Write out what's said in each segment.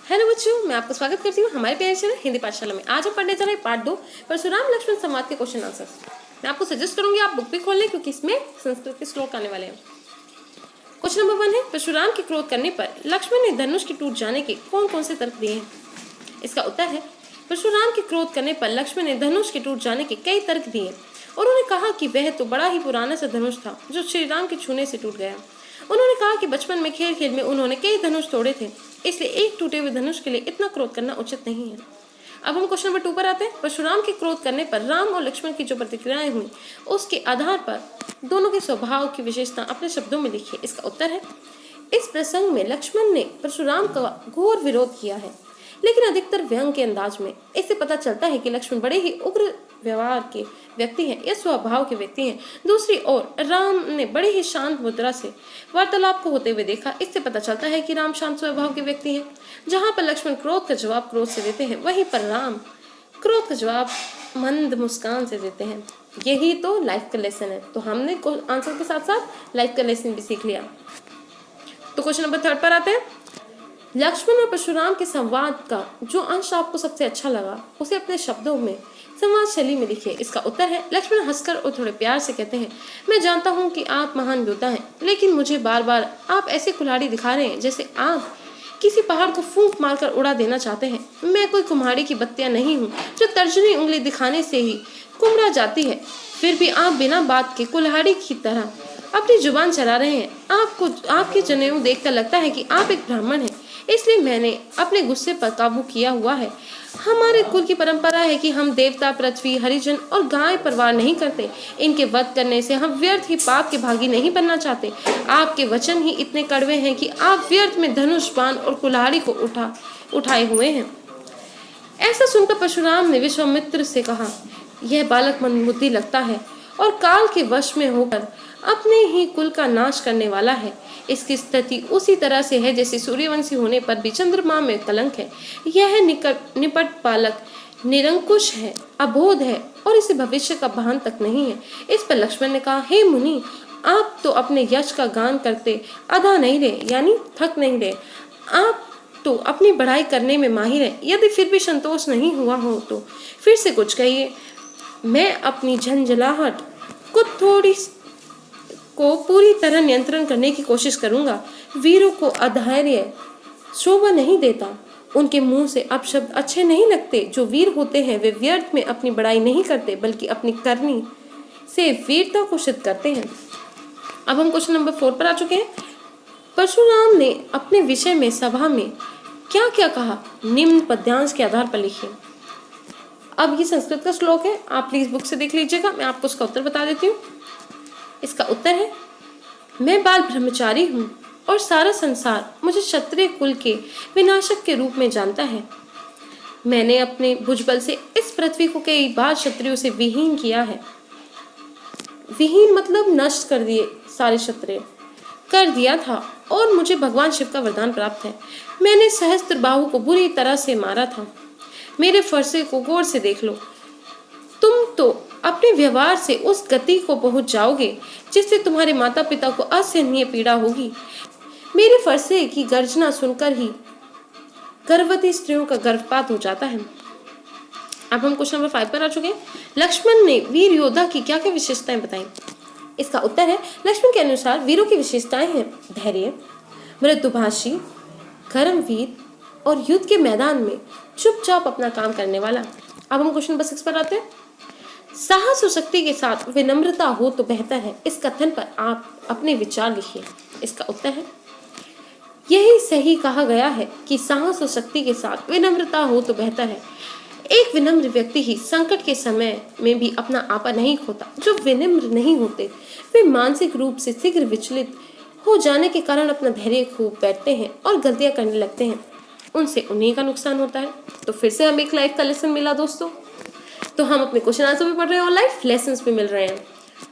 Hello बच्चों, मैं आपका स्वागत करती हूँ हमारे प्यारे चैनल हिंदी पाठशाला में। आज हम पढ़ने जा रहे हैं पार्ट 2 परशुराम लक्ष्मण संवाद के क्वेश्चन आंसर्स। मैं आपको सजेस्ट करूंगी आप बुक भी खोल लें क्योंकि इसमें संस्कृत के श्लोक आने वाले हैं। क्वेश्चन नंबर 1 है, परशुराम के क्रोध करने पर लक्ष्मण ने धनुष के टूट जाने के कौन कौन से तर्क दिए हैं। इसका उत्तर है, परशुराम के क्रोध करने पर लक्ष्मण ने धनुष के टूट जाने के कई तर्क दिए और उन्होंने कहा कि वह तो बड़ा ही पुराना सा धनुष था जो श्री राम के छूने से टूट गया। उन्होंने कहा कि बचपन में खेल खेल में उन्होंने कई धनुष तोड़े थे, इसलिए एक टूटे हुए धनुष के लिए इतना क्रोध करना उचित नहीं है। अब हम क्वेश्चन नंबर 2 पर आते हैं। परशुराम के क्रोध करने पर राम और लक्ष्मण की जो प्रतिक्रियाएं हुई उसके आधार पर दोनों के स्वभाव की विशेषता अपने शब्दों में लिखिए। इसका उत्तर है, इस प्रसंग में लक्ष्मण ने परशुराम का घोर विरोध किया है, लेकिन अधिकतर व्यंग के अंदाज में। इससे पता चलता है कि लक्ष्मण बड़े ही उग्र व्यवहार के व्यक्ति हैं या स्वभाव के व्यक्ति हैं। दूसरी ओर राम ने बड़े ही शांत मुद्रा से वार्तालाप को होते हुए देखा। इससे पता चलता है कि राम शांत स्वभाव के व्यक्ति हैं। जहां पर लक्ष्मण क्रोध का जवाब क्रोध से देते हैं, वहीं पर राम क्रोध का जवाब मंद मुस्कान से देते हैं। यही तो लाइफ का लेसन है। तो हमने आंसर के साथ साथ लाइफ का लेसन भी सीख लिया। तो क्वेश्चन नंबर 3 पर आते हैं। लक्ष्मण और परशुराम के संवाद का जो अंश आपको सबसे अच्छा लगा उसे अपने शब्दों में संवाद शैली में लिखिए। इसका उत्तर है, लक्ष्मण हंसकर और थोड़े प्यार से कहते हैं, मैं जानता हूँ कि आप महान योद्धा हैं, लेकिन मुझे बार बार आप ऐसे कुल्हाड़ी दिखा रहे हैं जैसे आप किसी पहाड़ को फूंक मारकर उड़ा देना चाहते हैं। मैं कोई कुम्हाड़ी की बत्तियां नहीं हूँ जो तर्जनी उंगली दिखाने से ही कुमड़ा जाती है। फिर भी आप बिना बात के कुल्हाड़ी की तरह अपनी जुबान चला रहे हैं। आपको आपके जनेऊ देखकर लगता है कि आप एक ब्राह्मण हैं, इसलिए मैंने अपने गुस्से पर काबू किया हुआ है। हमारे कुल की परंपरा है कि हम देवता, पृथ्वी, हरिजन और गाय परवार नहीं करते। इनके वध करने से हम व्यर्थ ही पाप के भागी नहीं बनना चाहते। आपके वचन ही इतने कड़वे हैं कि आप व्यर्थ में धनुष, बाण और कुल्हाड़ी को उठाए हुए हैं। ऐसा सुनकर परशुराम ने विश्वामित्र से कहा, यह बालक मंदबुद्धि लगता है और काल के वश में होकर अपने ही कुल का नाश करने वाला है। इसकी स्थिति उसी तरह से है जैसे सूर्यवंशी होने पर भी चंद्रमा में कलंक है। यह निपट बालक निरंकुश है, अबोध है और इसे भविष्य का भान तक नहीं है। इस पर लक्ष्मण ने कहा, हे मुनि, आप तो अपने यश का गान करते आधा नहीं रहे, यानी थक नहीं रहे। आप तो अपनी बढ़ाई करने में माहिर है। यदि फिर भी संतोष नहीं हुआ हो तो फिर से कुछ कहिए। मैं अपनी झंझलाहट को पूरी तरह नियंत्रण करने की कोशिश करूंगा। वीरों को अधैर्य शोभा नहीं देता। उनके मुंह से अपशब्द अच्छे नहीं लगते। जो वीर होते हैं वे व्यर्थ में अपनी बड़ाई नहीं करते, बल्कि अपनी करनी से वीरता को सिद्ध करते हैं। अब हम क्वेश्चन नंबर 4 पर आ चुके हैं। परशुराम ने अपने विषय में सभा में क्या क्या कहा, निम्न पद्यांश के आधार पर लिखिए। अब ये संस्कृत का श्लोक है, आप प्लीज बुक से देख लीजिएगा। मैं आपको उसका उत्तर बता देती हूँ। इसका उत्तर है, मैं बाल ब्रह्मचारी हूँ और सारा संसार मुझे क्षत्रिय कुल के विनाशक के रूप में जानता है। मैंने अपने भुजबल से इस पृथ्वी को कई बार क्षत्रियों से विहीन किया है। विहीन मतलब नष्ट कर दिए, सारे क्षत्रिय कर दिया था और मुझे भगवान शिव का वरदान प्राप्त है। मैंने सहस्त्र बाहु को बुरी तरह से मारा था। मेरे फरसे को गौर से देख लो। तुम तो अपने व्यवहार से उस गति को पहुंच जाओगे जिससे तुम्हारे माता पिता को असहनीय पीड़ा होगी। मेरे फरसे की गर्जना सुनकर ही गर्भवती स्त्रियों का गर्भपात हो जाता है। अब हम क्वेश्चन नंबर 5 पर आ चुके हैं। लक्ष्मण ने वीर योद्धा की क्या क्या विशेषताएं बताई। इसका उत्तर है, लक्ष्मण के अनुसार वीरों की विशेषताएं हैं धैर्य, मृदुभाषी, कर्मवीर और युद्ध के मैदान में चुपचाप अपना काम करने वाला। अब हम क्वेश्चन नंबर 6 पर आते हैं। साहस और शक्ति के साथ विनम्रता हो तो बेहतर है। इस कथन पर आप अपने विचार लिखिए। इसका उत्तर है, यही सही कहा गया है कि साहस और शक्ति के साथ विनम्रता हो तो बेहतर है। एक विनम्र व्यक्ति ही संकट के समय में भी अपना आपा नहीं खोता। जो विनम्र नहीं होते वे मानसिक रूप से शीघ्र विचलित हो जाने के कारण अपना धैर्य खो बैठते हैं और गलतियां करने लगते हैं। उनसे उन्हीं का नुकसान होता है। तो फिर से हमें एक लाइफ का लेसन मिला दोस्तों। तो हम अपने क्वेश्चन आंसर भी पढ़ रहे हैं और लाइफ लेसन्स भी मिल रहे हैं।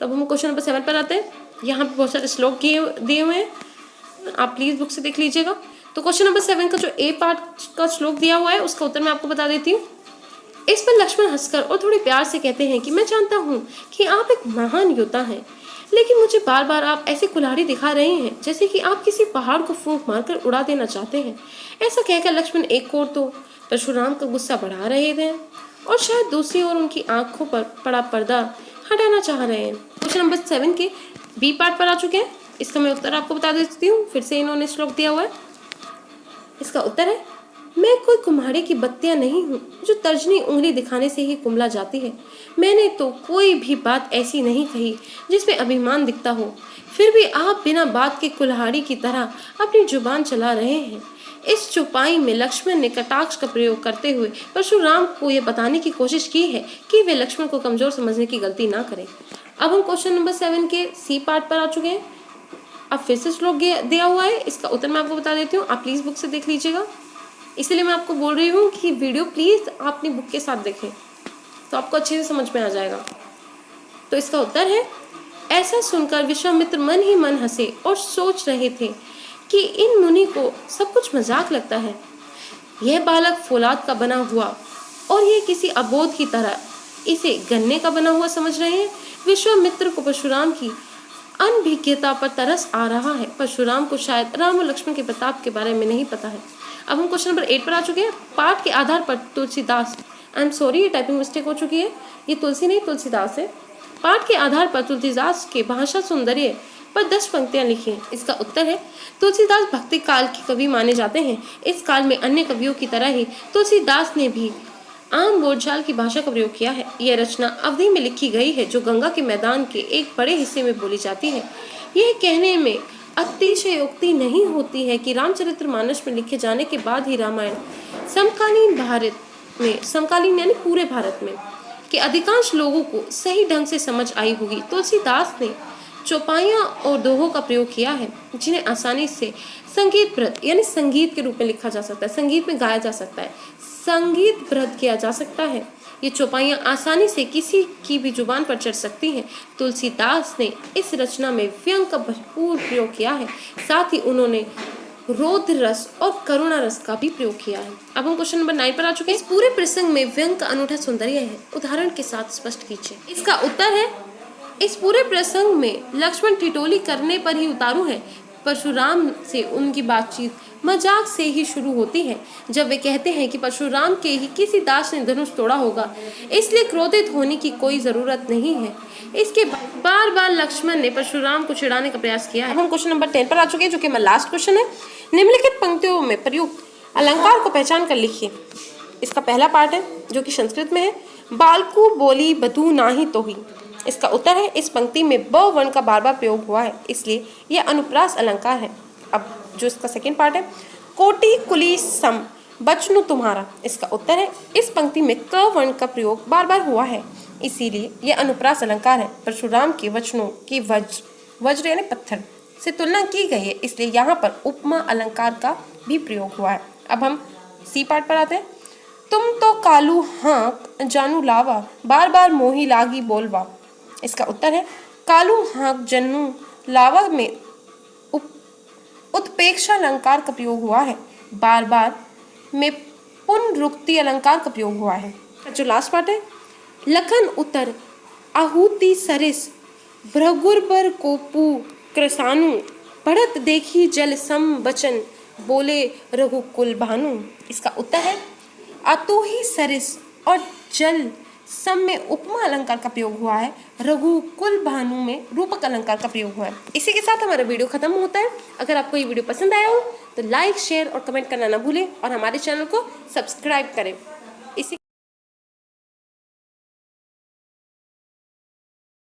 तब हम क्वेश्चन नंबर 7 पर आते हैं। यहाँ पे बहुत सारे श्लोक दिए हुए हैं, आप प्लीज बुक से देख लीजिएगा। तो क्वेश्चन नंबर 7 का जो ए पार्ट का श्लोक दिया हुआ है उसका उत्तर मैं आपको बता देती हूँ। इस पर लक्ष्मण हंसकर और थोड़े प्यार से कहते हैं कि मैं जानता हूँ कि आप एक महान योद्धा हैं, लेकिन मुझे बार बार आप ऐसी कुल्हाड़ी दिखा रहे हैं जैसे कि आप किसी पहाड़ को फूंक मारकर उड़ा देना चाहते हैं। ऐसा कहकर लक्ष्मण एक ओर तो परशुराम का गुस्सा बढ़ा रहे थे और शायद दूसरी ओर उनकी आंखों पर पड़ा पर्दा हटाना चाह रहे हैं। क्वेश्चन नंबर 7 के बी पार्ट पर आ चुके हैं। इसका मैं उत्तर आपको बता देती हूँ। फिर से इन्होंने श्लोक दिया हुआ है। इसका उत्तर है, मैं कोई कुम्हाड़ी की बत्तियां नहीं हूँ जो तर्जनी उंगली दिखाने से ही कुम्हला जाती है। मैंने तो कोई भी बात ऐसी नहीं कही जिसमें अभिमान दिखता हो, फिर भी आप बिना बात के कुल्हाड़ी की तरह अपनी जुबान चला रहे हैं। इस चौपाई में लक्ष्मण ने कटाक्ष का प्रयोग करते हुए परशुराम को यह बताने की कोशिश की है कि वे लक्ष्मण को कमजोर समझने की गलती ना करें। अब हम क्वेश्चन नंबर 7 के सी पार्ट पर आ चुके हैं। अब फिर से श्लोक दिया हुआ है। इसका उत्तर मैं आपको बता देती हूँ, आप प्लीज बुक से देख लीजिएगा। इसलिए मैं आपको बोल रही हूँ कि वीडियो प्लीज आप अपनी बुक के साथ देखें तो आपको अच्छे से समझ में आ जाएगा। तो इसका उत्तर है, ऐसा सुनकर विश्वामित्र मन ही मन हंसे और सोच रहे थे कि इन मुनि को सब कुछ मजाक लगता है। यह बालक फौलाद का बना हुआ और ये किसी अबोध की तरह इसे गन्ने का बना हुआ समझ रहे हैं। विश्वामित्र को परशुराम की अनभिज्ञता पर तरस आ रहा है। परशुराम को शायद राम और लक्ष्मण के प्रताप के बारे में नहीं पता है। अब हम क्वेश्चन नंबर 8 पर आ चुके हैं। पाठ के आधार पर तुलसीदास, आई एम सॉरी ये टाइपिंग मिस्टेक हो चुकी है, ये तुलसी नहीं तुलसीदास है। पाठ के आधार पर तुलसीदास के भाषा सौंदर्य पर 10 पंक्तियां लिखी हैं। इसका उत्तर है, तुलसीदास भक्ति काल के कवि माने जाते हैं। इस काल में अन्य कवियों की तरह ही तुलसीदास ने भी आम बोलचाल की भाषा का प्रयोग किया है। यह रचना अवधि में लिखी गई है जो गंगा के मैदान के एक बड़े हिस्से में बोली जाती है। यह कहने में अतिशयोक्ति नहीं होती है कि रामचरितमानस में लिखे जाने के बाद ही रामायण समकालीन यानी पूरे भारत में के अधिकांश लोगों को सही ढंग से समझ आई होगी। तुलसीदास ने चौपाइयाँ और दोहों का प्रयोग किया है जिन्हें आसानी से संगीतबद्ध यानी संगीत के रूप में लिखा जा सकता है, संगीत में गाया जा सकता है, संगीतबद्ध किया जा सकता है। ये चौपाइयाँ आसानी से किसी की भी जुबान पर चढ़ सकती हैं। तुलसीदास ने इस रचना में व्यंग का भरपूर प्रयोग किया है। साथ ही उन्होंने रौद्र रस और करुणा रस का भी प्रयोग किया है। अब हम क्वेश्चन नंबर 9 पर आ चुके हैं। इस पूरे प्रसंग में व्यंग का अनूठा सौंदर्य है, उदाहरण के साथ स्पष्ट कीजिए। इसका उत्तर है, इस पूरे प्रसंग में लक्ष्मण ठिठोली करने पर ही उतारू है। परशुराम से उनकी बातचीत मजाक से ही शुरू होती है जब वे कहते हैं कि परशुराम के ही किसी दास ने धनुष तोड़ा होगा, इसलिए क्रोधित होने की कोई जरूरत नहीं है। इसके बार बार लक्ष्मण ने परशुराम को चिढ़ाने का प्रयास किया है। हम क्वेश्चन नंबर 10 पर आ चुके हैं जो कि हमारा लास्ट क्वेश्चन है। निम्नलिखित पंक्तियों में प्रयुक्त अलंकार को पहचान कर लिखिए। इसका पहला पार्ट है जो कि संस्कृत में है, बालकू बोली बधू नाही तो ही। इसका उत्तर है, इस पंक्ति में ब वर्ण का बार बार प्रयोग हुआ है इसलिए यह अनुप्रास अलंकार है। अब जो इसका सेकंड पार्ट है, कोटि कुली सम बचनु तुम्हारा। इसका उत्तर है, इस पंक्ति में क वर्ण का प्रयोग बार बार हुआ है इसीलिए यह अनुप्रास अलंकार है। परशुराम के वचनों की वज्र यानी पत्थर से तुलना की गई है इसलिए यहाँ पर उपमा अलंकार का भी प्रयोग हुआ है। अब हम सी पार्ट पर आते हैं। तुम तो कालू हाँक जानू लावा, बार बार मोही लागी बोलवा। इसका उत्तर है, कालू हाँक जानू लावा में उत्प्रेक्षा अलंकार का प्रयोग हुआ है। बार बार में पुनरुक्ति अलंकार का प्रयोग हुआ है। जो लास्ट पार्ट है, लखन उतर आहुति सरिस भ्रगुरबर कोपू कृसानु, बढ़त देखी जल सम बचन बोले रघुकुल भानु। इसका उत्तर है, अतुही सरिस और जल सम में उपमा अलंकार का प्रयोग हुआ है, रघुकुल भानु में रूपक अलंकार का प्रयोग हुआ है। इसी के साथ हमारा वीडियो खत्म होता है। अगर आपको ये वीडियो पसंद आया हो तो लाइक शेयर और कमेंट करना ना भूलें और हमारे चैनल को सब्सक्राइब करें।